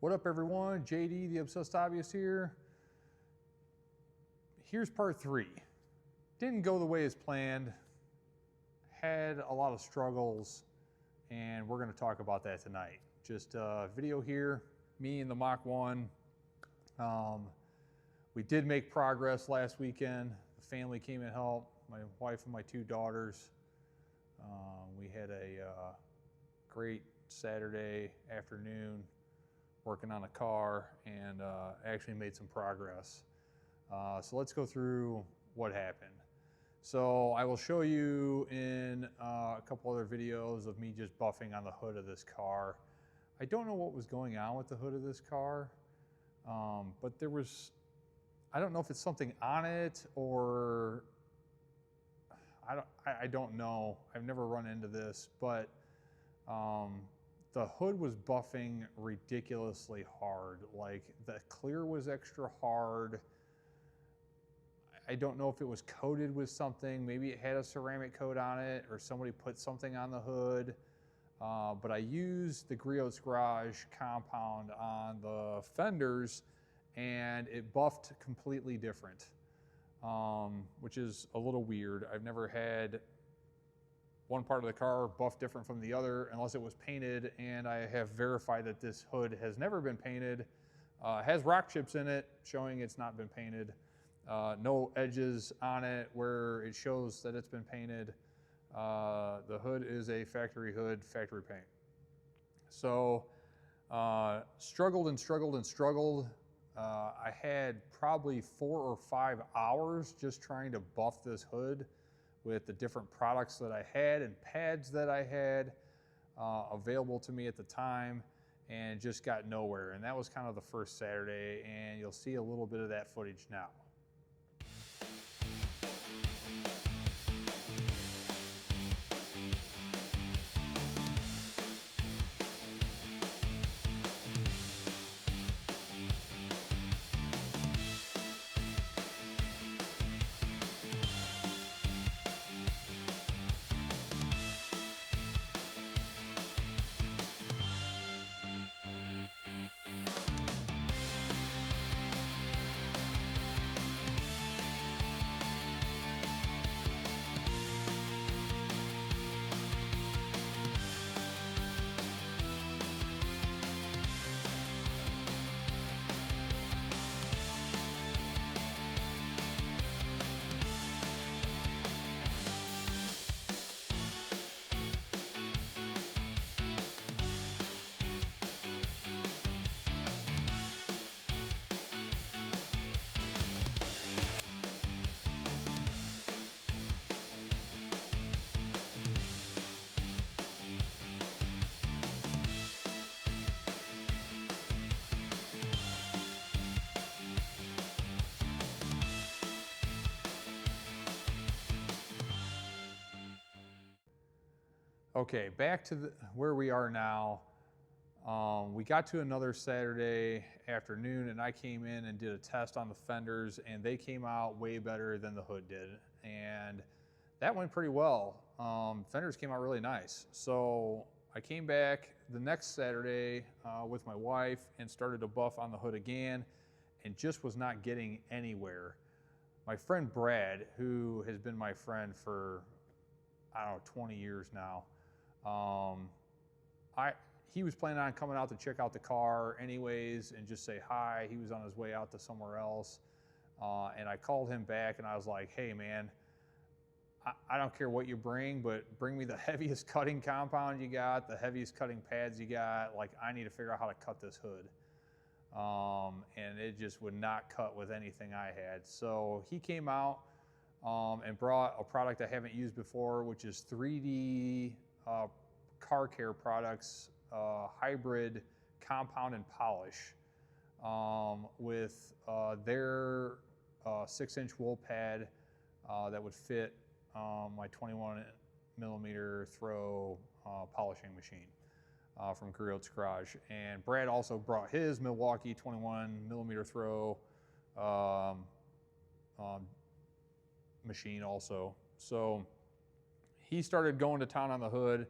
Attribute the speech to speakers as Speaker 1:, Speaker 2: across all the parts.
Speaker 1: What up, everyone? JD, the Obsessed Hobbyist here. Here's part 3. Didn't go the way as planned. Had a lot of struggles, and we're going to talk about that tonight. Just a video here, me and the Mach 1. We did make progress last weekend. The family came and helped, my wife and my 2 daughters. We had a great Saturday afternoon working on a car and actually made some progress. So let's go through what happened. So I will show you in a couple other videos of me just buffing on the hood of this car. I don't know what was going on with the hood of this car, but there was, I don't know if it's something on it or I don't know. I've never run into this, but the hood was buffing ridiculously hard. Like the clear was extra hard. I don't know if it was coated with something. Maybe it had a ceramic coat on it or somebody put something on the hood. But I used the Griot's Garage compound on the fenders and it buffed completely different, which is a little weird. I've never had one part of the car buff different from the other unless it was painted, and I have verified that this hood has never been painted. Has rock chips in it showing it's not been painted. No edges on it where it shows that it's been painted. The hood is a factory hood, factory paint. So struggled and struggled and struggled. I had probably 4 or 5 hours just trying to buff this hood with the different products that I had and pads that I had available to me at the time, and just got nowhere. And that was kind of the first Saturday, and you'll see a little bit of that footage now. Okay, back to where we are now. We got to another Saturday afternoon and I came in and did a test on the fenders, and they came out way better than the hood did. And that went pretty well. Fenders came out really nice. So I came back the next Saturday with my wife and started to buff on the hood again and just was not getting anywhere. My friend Brad, who has been my friend for, I don't know, 20 years now, he was planning on coming out to check out the car anyways and just say hi. He was on his way out to somewhere else. And I called him back and I was like, hey man, I don't care what you bring, but bring me the heaviest cutting compound you got, the heaviest cutting pads you got. Like, I need to figure out how to cut this hood. And it just would not cut with anything I had. So he came out and brought a product I haven't used before, which is 3D car care products, hybrid compound and polish, with their 6-inch wool pad that would fit my 21 millimeter throw polishing machine from Griot's Garage. And Brad also brought his Milwaukee 21 millimeter throw machine also. So he started going to town on the hood.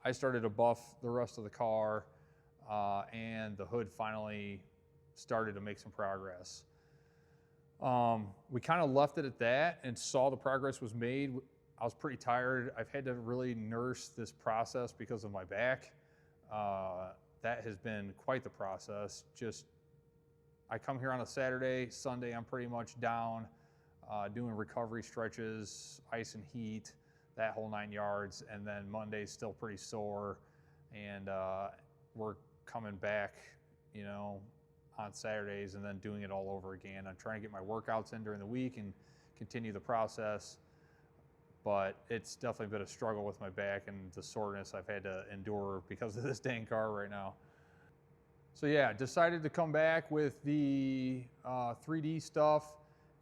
Speaker 1: I started to buff the rest of the car. and the hood finally started to make some progress. We kind of left it at that and saw the progress was made. I was pretty tired. I've had to really nurse this process because of my back. That has been quite the process. I come here on a Saturday, Sunday I'm pretty much down, doing recovery stretches, ice and heat, that whole 9 yards, and then Monday's still pretty sore, and we're coming back, on Saturdays and then doing it all over again. I'm trying to get my workouts in during the week and continue the process, but it's definitely been a struggle with my back and the soreness I've had to endure because of this dang car right now. So yeah, decided to come back with the 3D stuff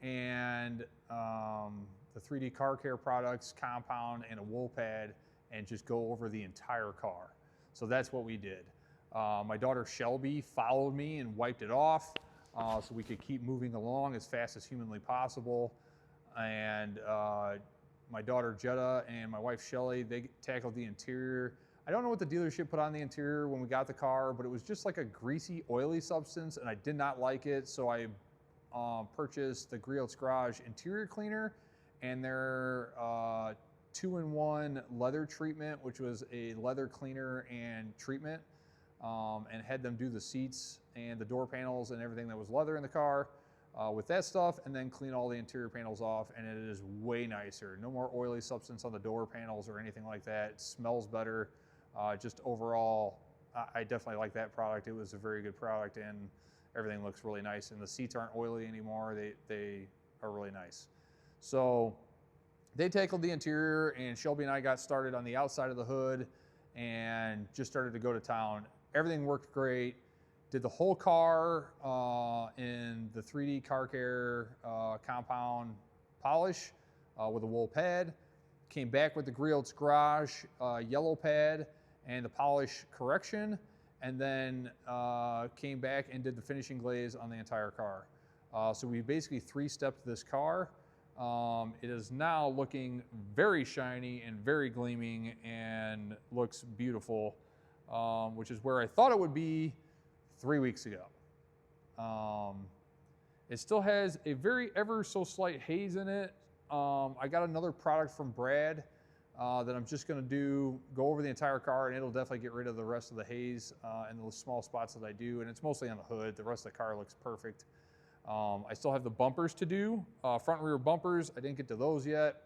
Speaker 1: and the 3D car care products, compound, and a wool pad, and just go over the entire car. So that's what we did. My daughter Shelby followed me and wiped it off so we could keep moving along as fast as humanly possible. And my daughter Jetta and my wife Shelly, they tackled the interior. I don't know what the dealership put on the interior when we got the car, but it was just like a greasy, oily substance, and I did not like it. So I purchased the Griot's Garage interior cleaner and their 2-in-1 leather treatment, which was a leather cleaner and treatment. And had them do the seats and the door panels and everything that was leather in the car with that stuff, and then clean all the interior panels off, and it is way nicer. No more oily substance on the door panels or anything like that. It smells better. Just overall, I definitely like that product. It was a very good product, and everything looks really nice, and the seats aren't oily anymore. They are really nice. So they tackled the interior, and Shelby and I got started on the outside of the hood and just started to go to town. Everything worked great. Did the whole car in the 3D car care compound polish with a wool pad. Came back with the Griot's Garage yellow pad and the polish correction, and then came back and did the finishing glaze on the entire car. So we basically 3-stepped this car. It is now looking very shiny and very gleaming and looks beautiful. Which is where I thought it would be 3 weeks ago. It still has a very ever so slight haze in it. I got another product from Brad that I'm just going to go over the entire car, and it'll definitely get rid of the rest of the haze and those small spots that I do, and it's mostly on the hood. The rest of the car looks perfect. I still have the bumpers to do, front and rear bumpers. I didn't get to those yet.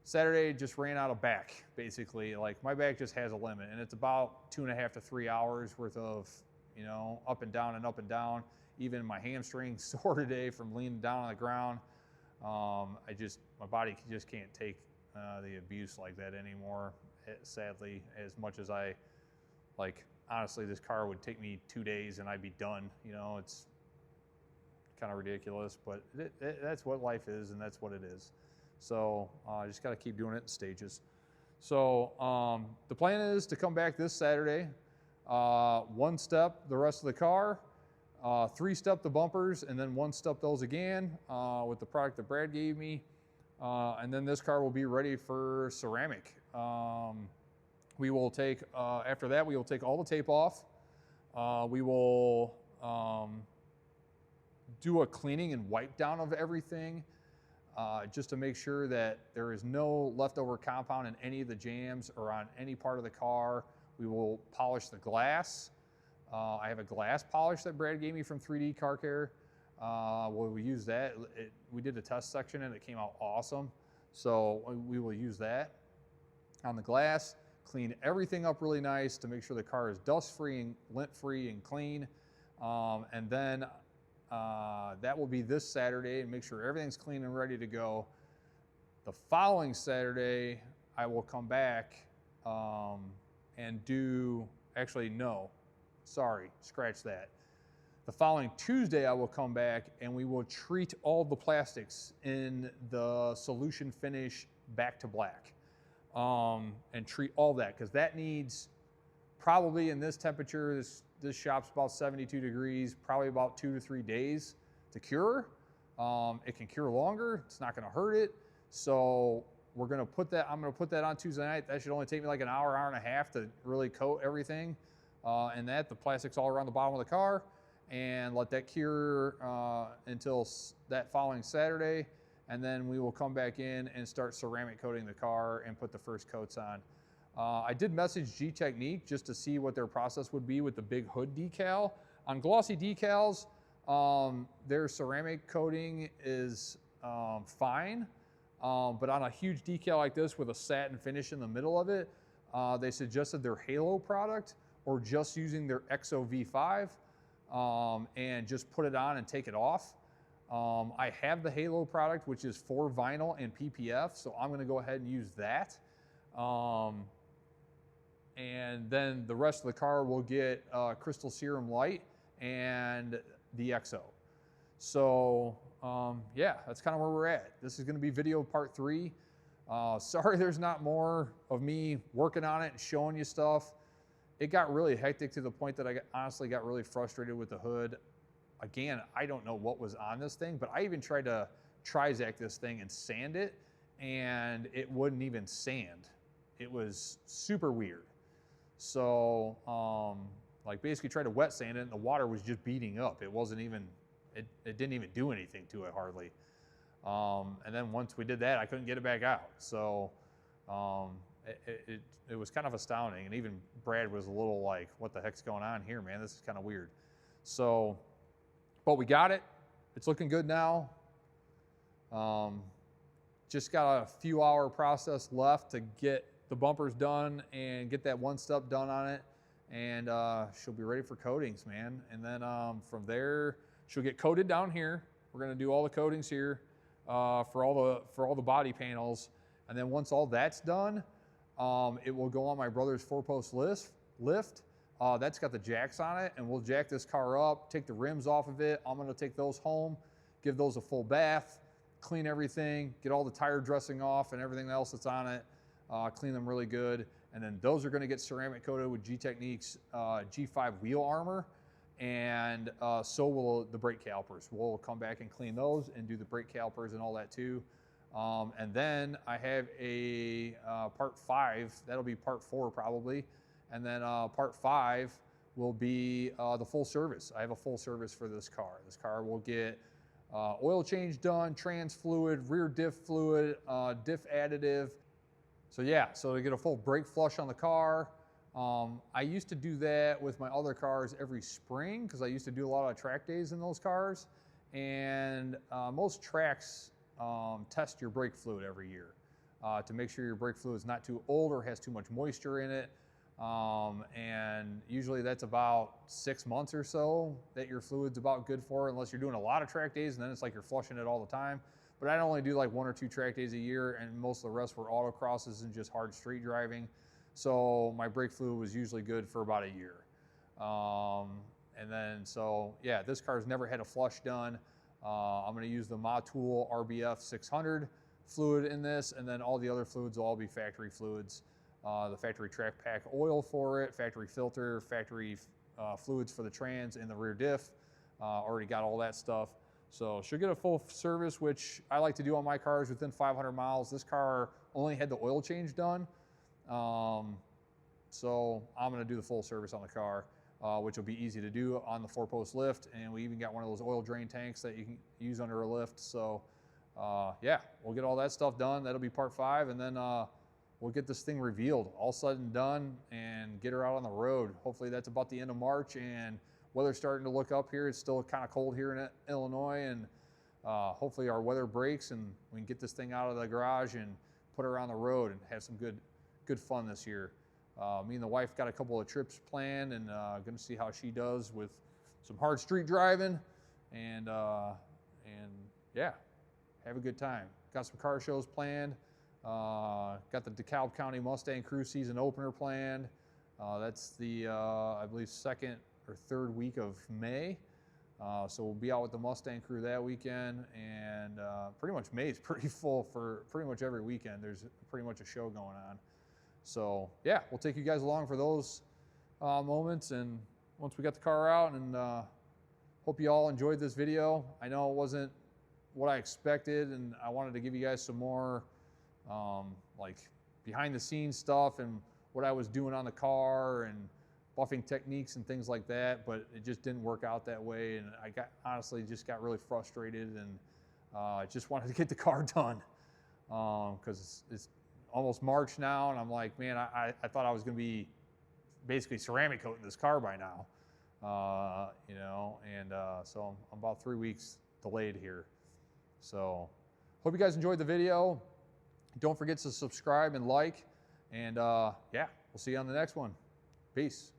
Speaker 1: Saturday just ran out of back, basically. Like, my back just has a limit, and it's about 2.5 to 3 hours worth of, up and down and up and down. Even my hamstring sore today from leaning down on the ground. My body just can't take the abuse like that anymore, sadly, as much as honestly, this car would take me 2 days and I'd be done. It's kind of ridiculous, but that's what life is, and that's what it is. So I just got to keep doing it in stages. So the plan is to come back this Saturday, 1-step the rest of the car, 3-step the bumpers, and then 1-step those again with the product that Brad gave me. And then this car will be ready for ceramic. We will take, after that, we will take all the tape off. We will do a cleaning and wipe down of everything. Just to make sure that there is no leftover compound in any of the jams or on any part of the car. We will polish the glass. I have a glass polish that Brad gave me from 3D Car Care. We'll use that. We did a test section and it came out awesome. So we will use that on the glass, clean everything up really nice to make sure the car is dust-free and lint-free and clean. And then that will be this Saturday, and make sure everything's clean and ready to go. The following Saturday, I will come back and do, actually, no, sorry, scratch that. The following Tuesday, I will come back and we will treat all the plastics in the solution finish back to black and treat all that, because that needs, probably in this temperature, this shop's about 72 degrees, probably about 2 to 3 days to cure. It can cure longer. It's not going to hurt it. So I'm going to put that on Tuesday night. That should only take me like an hour, hour and a half to really coat everything. and the plastic's all around the bottom of the car, and let that cure until that following Saturday. And then we will come back in and start ceramic coating the car and put the first coats on. I did message G-Technique just to see what their process would be with the big hood decal. On glossy decals, their ceramic coating is fine, but on a huge decal like this with a satin finish in the middle of it, they suggested their Halo product or just using their XO V5 and just put it on and take it off. I have the Halo product, which is for vinyl and PPF, so I'm gonna go ahead and use that. And then the rest of the car will get Crystal Serum Light and the XO. So yeah, that's kind of where we're at. This is gonna be video part 3. Sorry there's not more of me working on it and showing you stuff. It got really hectic to the point that I honestly got really frustrated with the hood. Again, I don't know what was on this thing, but I even tried to Trizac this thing and sand it, and it wouldn't even sand. It was super weird. So, like basically tried to wet sand it, and the water was just beating up. It wasn't even, it didn't even do anything to it hardly. And then once we did that, I couldn't get it back out. So, it was kind of astounding. And even Brad was a little like, what the heck's going on here, man? This is kind of weird. So, but we got it. It's looking good now. Just got a few hour process left to get the bumpers done and get that one step done on it. And she'll be ready for coatings, man. And then from there, she'll get coated down here. We're gonna do all the coatings here for all the body panels. And then once all that's done, it will go on my brother's 4-post lift. That's got the jacks on it, and we'll jack this car up, take the rims off of it. I'm gonna take those home, give those a full bath, clean everything, get all the tire dressing off and everything else that's on it, clean them really good. And then those are gonna get ceramic coated with G-Technique's G5 wheel armor, and so will the brake calipers. We'll come back and clean those and do the brake calipers and all that too. And then I have a part 5, that'll be part 4 probably. And then part 5 will be the full service. I have a full service for this car. This car will get oil change done, trans fluid, rear diff fluid, diff additive. So yeah, so to get a full brake flush on the car. I used to do that with my other cars every spring because I used to do a lot of track days in those cars. And most tracks test your brake fluid every year to make sure your brake fluid is not too old or has too much moisture in it. And usually that's about 6 months or so that your fluid's about good for, unless you're doing a lot of track days, and then it's like you're flushing it all the time. But I only do like 1 or 2 track days a year, and most of the rest were autocrosses and just hard street driving. So my brake fluid was usually good for about a year. And then, so yeah, this car's never had a flush done. I'm gonna use the Mach RBF 600 fluid in this, and then all the other fluids will all be factory fluids. The factory track pack oil for it, factory filter, factory fluids for the trans and the rear diff. Already got all that stuff. So she'll get a full service, which I like to do on my cars within 500 miles. This car only had the oil change done. So I'm gonna do the full service on the car, which will be easy to do on the 4-post lift. And we even got one of those oil drain tanks that you can use under a lift. So yeah, we'll get all that stuff done. That'll be part 5. And then we'll get this thing revealed, all said and done, and get her out on the road. Hopefully that's about the end of March, and weather's starting to look up here. It's still kind of cold here in Illinois, and hopefully our weather breaks and we can get this thing out of the garage and put her on the road and have some good fun this year. Me and the wife got a couple of trips planned, and gonna see how she does with some hard street driving, and yeah, have a good time. Got some car shows planned. Got the DeKalb County Mustang Crew season opener planned. That's the, I believe, 2nd or 3rd week of May. So we'll be out with the Mustang Crew that weekend, and pretty much May is pretty full for pretty much every weekend. There's pretty much a show going on. So yeah, we'll take you guys along for those moments, and once we got the car out, and hope you all enjoyed this video. I know it wasn't what I expected, and I wanted to give you guys some more like behind the scenes stuff and what I was doing on the car and a buffing techniques and things like that, but it just didn't work out that way. And I honestly just got really frustrated, and I just wanted to get the car done because it's almost March now, and I'm like, man, I thought I was going to be basically ceramic coating this car by now, you know, and so I'm about 3 weeks delayed here. So hope you guys enjoyed the video. Don't forget to subscribe and like, and yeah, we'll see you on the next one. Peace.